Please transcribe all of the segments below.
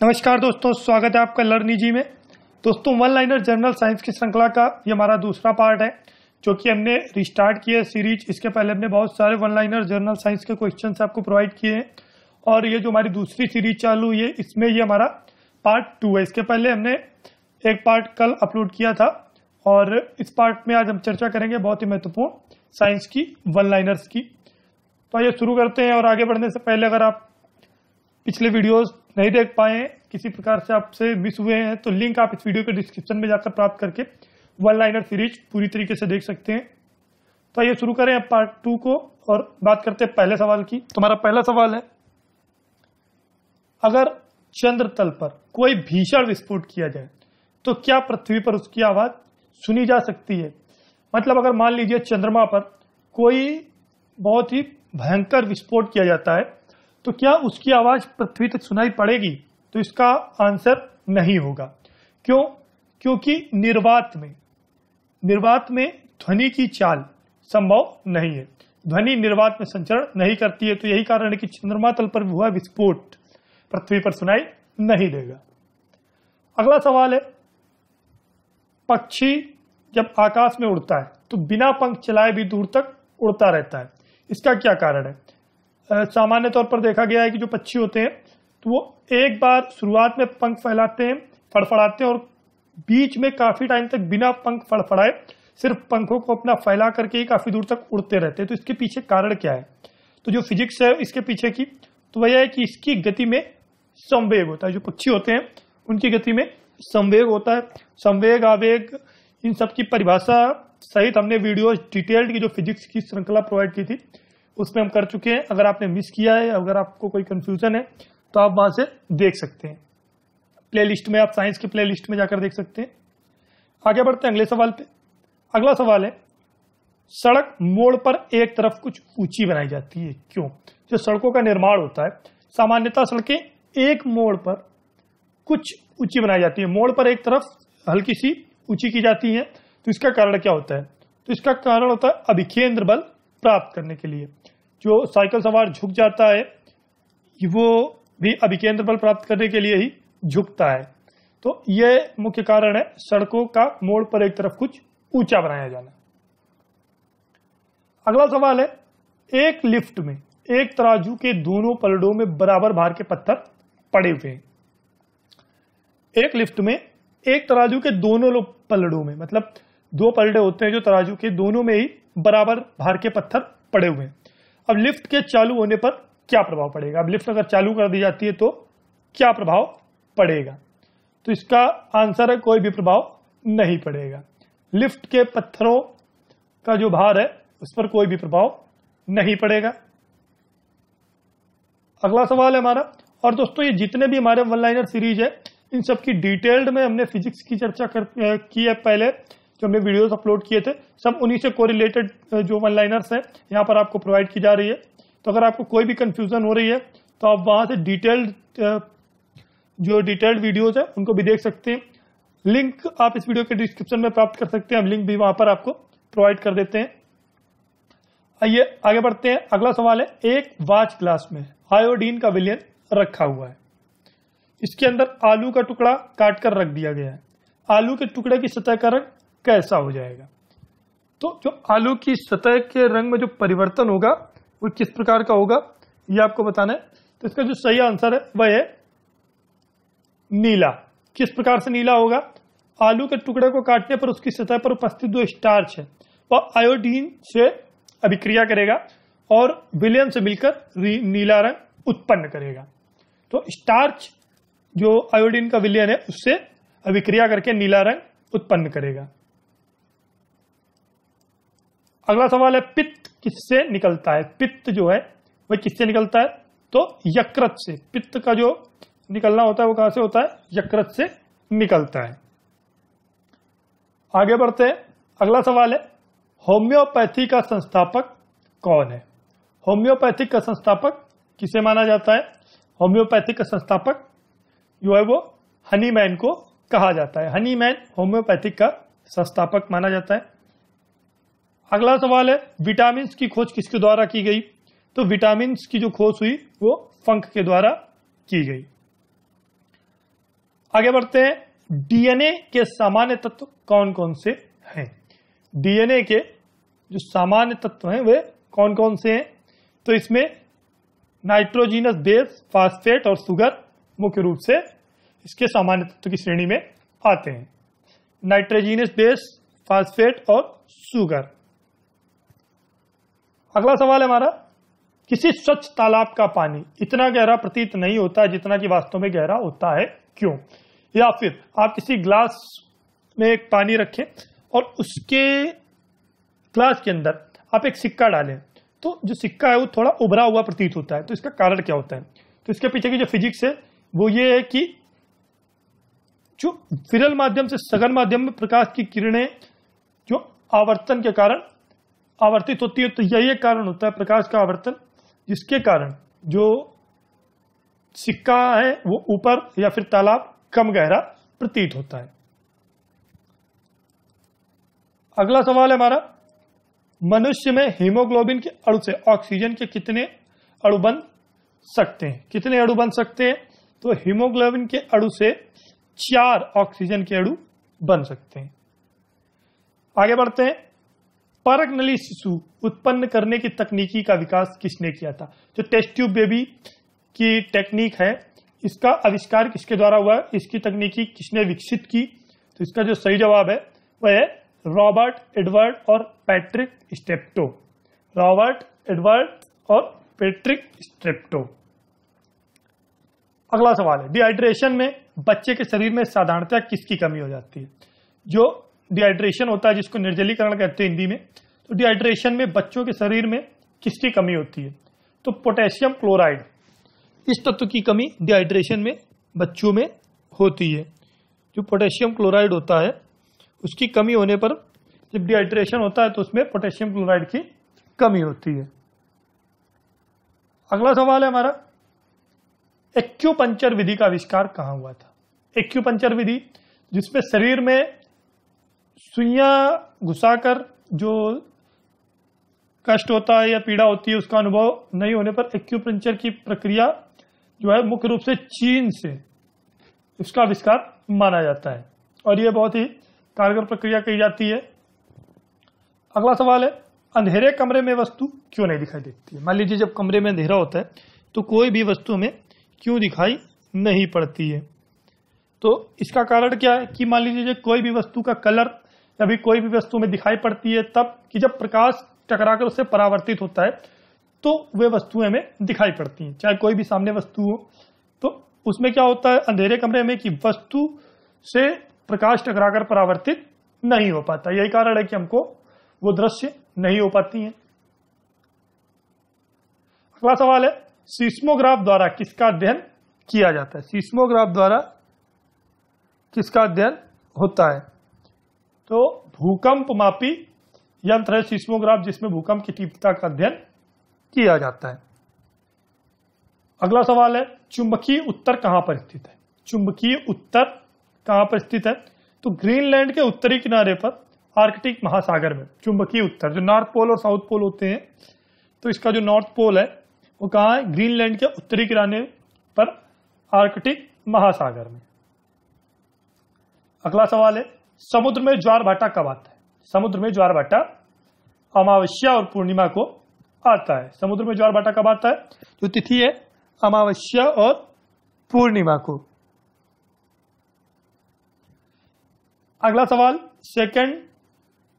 नमस्कार दोस्तों, स्वागत है आपका लर्नी जी में। दोस्तों, वन लाइनर जनरल साइंस की श्रृंखला का ये हमारा दूसरा पार्ट है जो कि हमने रिस्टार्ट किया है सीरीज। इसके पहले हमने बहुत सारे वन लाइनर जनरल साइंस के क्वेश्चंस आपको प्रोवाइड किए हैं और ये जो हमारी दूसरी सीरीज चालू हुई है इसमें ये हमारा पार्ट 2 है। इसके पहले हमने एक पार्ट कल अपलोड किया था और इस पार्ट में आज हम चर्चा करेंगे बहुत ही महत्वपूर्ण साइंस की वन लाइनर्स की। तो आइए शुरू करते हैं। और आगे बढ़ने से पहले अगर आप पिछले वीडियोस नहीं देख पाए हैं, किसी प्रकार से आपसे मिस हुए हैं, तो लिंक आप इस वीडियो के डिस्क्रिप्शन में जाकर प्राप्त करके वन लाइनर सीरीज पूरी तरीके से देख सकते हैं। तो आइए शुरू करें अब पार्ट 2 को और बात करते हैं पहले सवाल की। तो हमारा पहला सवाल है, अगर चंद्र तल पर कोई भीषण विस्फोट किया जाए तो क्या पृथ्वी पर उसकी आवाज सुनी जा सकती है? मतलब अगर मान लीजिए चंद्रमा पर कोई बहुत ही भयंकर विस्फोट किया जाता है तो क्या उसकी आवाज पृथ्वी तक सुनाई पड़ेगी? तो इसका आंसर नहीं होगा। क्यों? क्योंकि निर्वात में ध्वनि की चाल संभव नहीं है। ध्वनि निर्वात में संचरण नहीं करती है। तो यही कारण है कि चंद्रमा तल पर हुआ विस्फोट पृथ्वी पर सुनाई नहीं देगा। अगला सवाल है, पक्षी जब आकाश में उड़ता है तो बिना पंख चलाए भी दूर तक उड़ता रहता है। इसका क्या कारण है? सामान्य तौर पर देखा गया है कि जो पक्षी होते हैं तो वो एक बार शुरुआत में पंख फैलाते हैं, फड़फड़ाते हैं और बीच में काफी टाइम तक बिना पंख फड़फड़ाए सिर्फ पंखों को अपना फैला करके ही काफी दूर तक उड़ते रहते हैं। तो इसके पीछे कारण क्या है? तो जो फिजिक्स है इसके पीछे की, तो वह है कि इसकी गति में संवेग होता है। जो पक्षी होते हैं उनकी गति में संवेग होता है। संवेग, आवेग, इन सब की परिभाषा सहित हमने वीडियो डिटेल्ड की जो फिजिक्स की श्रृंखला प्रोवाइड की थी उसमें हम कर चुके हैं। अगर आपने मिस किया है, अगर आपको कोई कंफ्यूजन है तो आप वहां से देख सकते हैं। प्लेलिस्ट में, आप साइंस की प्लेलिस्ट में जाकर देख सकते हैं। आगे बढ़ते हैं अगले सवाल पे। अगला सवाल है, सड़क मोड़ पर एक तरफ कुछ ऊंची बनाई जाती है, क्यों? जो सड़कों का निर्माण होता है, सामान्यतः सड़कें एक मोड़ पर कुछ ऊंची बनाई जाती है, मोड़ पर एक तरफ हल्की सी ऊंची की जाती है। तो इसका कारण क्या होता है? तो इसका कारण होता है अभिकेंद्र बल प्राप्त करने के लिए। जो साइकिल सवार झुक जाता है वो भी अभिकेंद्र बल प्राप्त करने के लिए ही झुकता है। तो यह मुख्य कारण है सड़कों का मोड़ पर एक तरफ कुछ ऊंचा बनाया जाना। अगला सवाल है, एक लिफ्ट में एक तराजू के दोनों पलड़ों में बराबर भार के पत्थर पड़े हुए हैं। एक लिफ्ट में एक तराजू के दोनों पलड़ों में, मतलब दो पलड़े होते हैं जो तराजू के दोनों में ही बराबर भार के पत्थर पड़े हुए हैं। अब लिफ्ट के चालू होने पर क्या प्रभाव पड़ेगा? अब लिफ्ट अगर चालू कर दी जाती है तो क्या प्रभाव पड़ेगा? तो इसका आंसर है कोई भी प्रभाव नहीं पड़ेगा। लिफ्ट के पत्थरों का जो भार है उस पर कोई भी प्रभाव नहीं पड़ेगा। अगला सवाल है हमारा, और दोस्तों ये जितने भी हमारे वन लाइनर सीरीज है इन सब की डिटेल्ड में हमने फिजिक्स की चर्चा की है। पहले जो हमने वीडियोस अपलोड किए थे सब उन्हीं से कोरिलेटेड जो वन लाइनर्स हैं यहाँ पर आपको प्रोवाइड की जा रही है। तो अगर आपको कोई भी कंफ्यूजन हो रही है तो आप वहां से डिटेल्ड वीडियोस है उनको भी देख सकते हैं। लिंक आप इस वीडियो के डिस्क्रिप्शन में प्राप्त कर सकते हैं, हम लिंक भी वहां पर आपको प्रोवाइड कर देते हैं। आइए आगे बढ़ते हैं। अगला सवाल है, एक वाच ग्लास में आयोडीन का विलयन रखा हुआ है। इसके अंदर आलू का टुकड़ा काट कर रख दिया गया है। आलू के टुकड़े की सतह का रंग कैसा हो जाएगा? तो जो आलू की सतह के रंग में जो परिवर्तन होगा वो किस प्रकार का होगा ये आपको बताना है। तो इसका जो सही आंसर है वह है नीला। किस प्रकार से नीला होगा? आलू के टुकड़े को काटने पर उसकी सतह पर उपस्थित जो स्टार्च है वह आयोडीन से अभिक्रिया करेगा और विलयन से मिलकर नीला रंग उत्पन्न करेगा। तो स्टार्च जो आयोडीन का विलयन है उससे अभिक्रिया करके नीला रंग उत्पन्न करेगा। अगला सवाल है, पित्त किससे निकलता है? पित्त जो है वह किससे निकलता है? तो यकृत से। पित्त का जो निकलना होता है वो कहां से होता है? यकृत से निकलता है। आगे बढ़ते हैं। अगला सवाल है, होम्योपैथी का संस्थापक कौन है? होम्योपैथिक का संस्थापक किसे माना जाता है? होम्योपैथिक का संस्थापक जो है वो हनीमैन को कहा जाता है। हनीमैन होम्योपैथिक का संस्थापक माना जाता है। अगला सवाल है, विटामिन की खोज किसके द्वारा की गई? तो विटामिन की जो खोज हुई वो फंक के द्वारा की गई। आगे बढ़ते हैं, डीएनए के सामान्य तत्व कौन कौन से हैं। डीएनए के जो सामान्य तत्व हैं वे कौन कौन से हैं, तो इसमें नाइट्रोजीनस बेस, फास्फेट और शुगर मुख्य रूप से इसके सामान्य तत्व की श्रेणी में आते हैं। नाइट्रोजीनस बेस, फास्फेट और शुगर। अगला सवाल है हमारा, किसी स्वच्छ तालाब का पानी इतना गहरा प्रतीत नहीं होता जितना कि वास्तव में गहरा होता है, क्यों? या फिर आप किसी ग्लास में एक पानी रखें और उसके ग्लास के अंदर आप एक सिक्का डालें, तो जो सिक्का है वो थोड़ा उभरा हुआ प्रतीत होता है। तो इसका कारण क्या होता है? तो इसके पीछे की जो फिजिक्स है वो ये है कि जो विरल माध्यम से सघन माध्यम में प्रकाश की किरणें जो आवर्तन के कारण आवर्तित होती है, तो यही एक कारण होता है प्रकाश का आवर्तन, जिसके कारण जो सिक्का है वो ऊपर या फिर तालाब कम गहरा प्रतीत होता है। अगला सवाल है हमारा, मनुष्य में हीमोग्लोबिन के अणु से ऑक्सीजन के कितने अणु बन सकते हैं? कितने अणु बन सकते हैं? तो हीमोग्लोबिन के अणु से 4 ऑक्सीजन के अणु बन सकते हैं। आगे बढ़ते हैं, परक नली शिशु उत्पन्न करने की तकनीकी का विकास किसने किया था? जो टेस्ट ट्यूब बेबी की टेक्निक है, इसका आविष्कार किसके द्वारा हुआ? इसकी तकनीकी किसने विकसित की? तो इसका जो सही जवाब है वह है रॉबर्ट एडवर्ड और पैट्रिक स्टेप्टो। रॉबर्ट एडवर्ड और पैट्रिक स्टेप्टो। अगला सवाल है, डिहाइड्रेशन में बच्चे के शरीर में साधारणतः किसकी कमी हो जाती है? जो डिहाइड्रेशन होता है, जिसको निर्जलीकरण कहते हैं हिंदी में, तो डिहाइड्रेशन में बच्चों के शरीर में किसकी कमी होती है? तो पोटेशियम क्लोराइड, इस तत्व की कमी डिहाइड्रेशन में बच्चों में होती है। जो पोटेशियम क्लोराइड होता है उसकी कमी होने पर जब डिहाइड्रेशन होता है तो उसमें पोटेशियम क्लोराइड की कमी होती है। अगला सवाल है हमारा, एक्यूपंक्चर विधि का आविष्कार कहां हुआ था? एक्यूपंक्चर विधि जिसमें शरीर में सुइयां घुसाकर जो कष्ट होता है या पीड़ा होती है उसका अनुभव नहीं होने पर एक्यूपंक्चर की प्रक्रिया जो है मुख्य रूप से चीन से इसका आविष्कार माना जाता है और यह बहुत ही कारगर प्रक्रिया कही जाती है। अगला सवाल है, अंधेरे कमरे में वस्तु क्यों नहीं दिखाई देती है? मान लीजिए जब कमरे में अंधेरा होता है तो कोई भी वस्तु हमें क्यों दिखाई नहीं पड़ती है? तो इसका कारण क्या है कि मान लीजिए कोई भी वस्तु का कलर या भी कोई भी वस्तु में दिखाई पड़ती है तब कि जब प्रकाश टकराकर उससे परावर्तित होता है तो वे वस्तुएं हमें दिखाई पड़ती हैं, चाहे कोई भी सामने वस्तु हो। तो उसमें क्या होता है अंधेरे कमरे में कि वस्तु से प्रकाश टकराकर परावर्तित नहीं हो पाता, यही कारण है कि हमको वो दृश्य नहीं हो पाती हैं। अगला सवाल है, सीस्मोग्राफ द्वारा किसका अध्ययन किया जाता है? सीस्मोग्राफ द्वारा किसका अध्ययन होता है? तो भूकंप मापी यंत्र है सीस्मोग्राफ, जिसमें भूकंप की तीव्रता का अध्ययन किया जाता है। अगला सवाल है, चुंबकीय उत्तर कहां पर स्थित है? चुंबकीय उत्तर कहां पर स्थित है? तो ग्रीनलैंड के उत्तरी किनारे पर आर्कटिक महासागर में चुंबकीय उत्तर, जो नॉर्थ पोल और साउथ पोल होते हैं, तो इसका जो नॉर्थ पोल है वो कहां है? ग्रीनलैंड के उत्तरी किनारे पर आर्कटिक महासागर में। अगला सवाल है, समुद्र में ज्वार भाटा कब आता है? समुद्र में ज्वार भाटा अमावस्या और पूर्णिमा को आता है। समुद्र में ज्वार भाटा कब आता है? जो तिथि है अमावस्या और पूर्णिमा को। अगला सवाल, सेकंड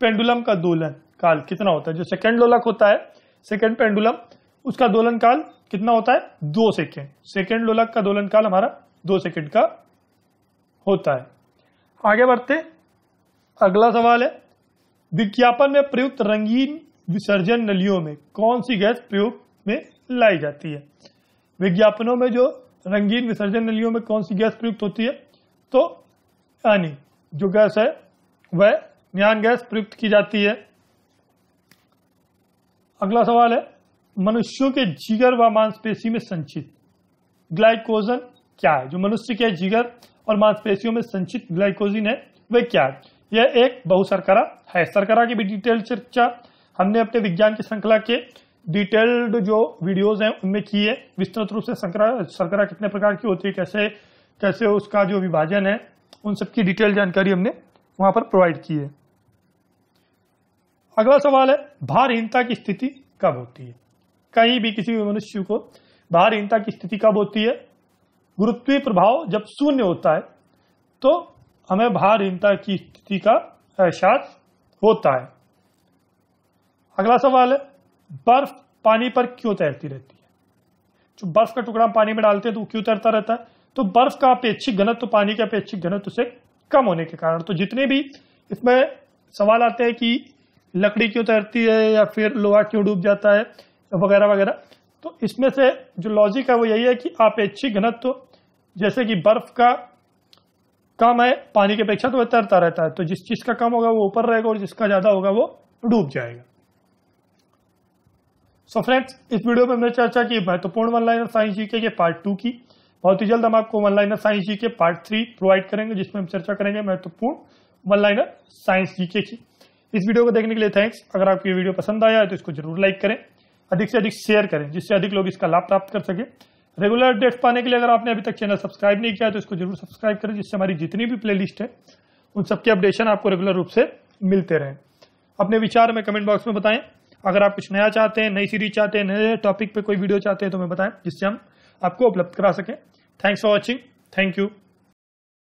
पेंडुलम का दोलन काल कितना होता है? जो सेकंड लोलक होता है, सेकंड पेंडुलम, उसका दोलन काल कितना होता है? 2 सेकंड। सेकंड लोलक का दोलन काल हमारा 2 सेकंड का होता है। आगे बढ़ते, अगला सवाल है, विज्ञापन में प्रयुक्त रंगीन विसर्जन नलियों में कौन सी गैस प्रयोग में लाई जाती है? विज्ञापनों में जो रंगीन विसर्जन नलियों में कौन सी गैस प्रयुक्त होती है? तो यानी जो गैस है वह नियान गैस प्रयुक्त की जाती है। अगला सवाल है, मनुष्यों के जिगर व मांसपेशी में संचित ग्लाइकोजन क्या है? जो मनुष्य के जिगर और मांसपेशियों में संचित ग्लाइकोजन है वह क्या है? यह एक बहुशर्करा है। शर्करा की भी डिटेल चर्चा हमने अपने विज्ञान की श्रृंखला के डिटेल्ड जो वीडियोस हैं उनमें की है, विस्तृत रूप से शर्करा कितने प्रकार की होती है, कैसे कैसे उसका जो विभाजन है, उन सबकी डिटेल जानकारी हमने वहां पर प्रोवाइड की है। अगला सवाल है, भारहीनता की स्थिति कब होती है? कहीं भी किसी भी मनुष्य को भारहीनता की स्थिति कब होती है? गुरुत्वीय प्रभाव जब शून्य होता है तो हमें भारहीनता की स्थिति का एहसास होता है। अगला सवाल है, बर्फ पानी पर क्यों तैरती रहती है? जो बर्फ का टुकड़ा हम पानी में डालते हैं तो वो क्यों तैरता रहता है? तो बर्फ का अपेक्षित घनत्व पानी के अपेक्षित घनत्व से कम होने के कारण। तो जितने भी इसमें सवाल आते हैं कि लकड़ी क्यों तैरती है या फिर लोहा क्यों डूब जाता है वगैरह वगैरह, तो इसमें से जो लॉजिक है वो यही है कि अपेक्षित घनत्व जैसे कि बर्फ का कम है पानी की अपेक्षा तो वह तैरता रहता है, तो जिस चीज का कम होगा वो ऊपर रहेगा और जिसका ज्यादा होगा वो डूब जाएगा। सो फ्रेंड्स, इस वीडियो में हमने चर्चा की महत्वपूर्ण वन लाइनर साइंस जीके के पार्ट 2 की। बहुत ही जल्द हम आपको one liner science GK part 3 provide करेंगे, जिसमें हम चर्चा करेंगे महत्वपूर्ण वन लाइनर साइंस जीके की। इस वीडियो को देखने के लिए थैंक्स। अगर आपको ये वीडियो पसंद आया है तो इसको जरूर लाइक करें, अधिक से अधिक शेयर करें, जिससे अधिक लोग इसका लाभ प्राप्त कर सके। रेगुलर अपडेट्स पाने के लिए अगर आपने अभी तक चैनल सब्सक्राइब नहीं किया है तो इसको जरूर सब्सक्राइब करें, जिससे हमारी जितनी भी प्लेलिस्ट है उन सबके अपडेशन आपको रेगुलर रूप से मिलते रहें। अपने विचार में कमेंट बॉक्स में बताएं। अगर आप कुछ नया चाहते हैं, नई सीरीज चाहते हैं, नए टॉपिक पे कोई वीडियो चाहते हैं तो हमें बताएं, जिससे हम आपको उपलब्ध करा सकें। Thanks for watching. Thank you.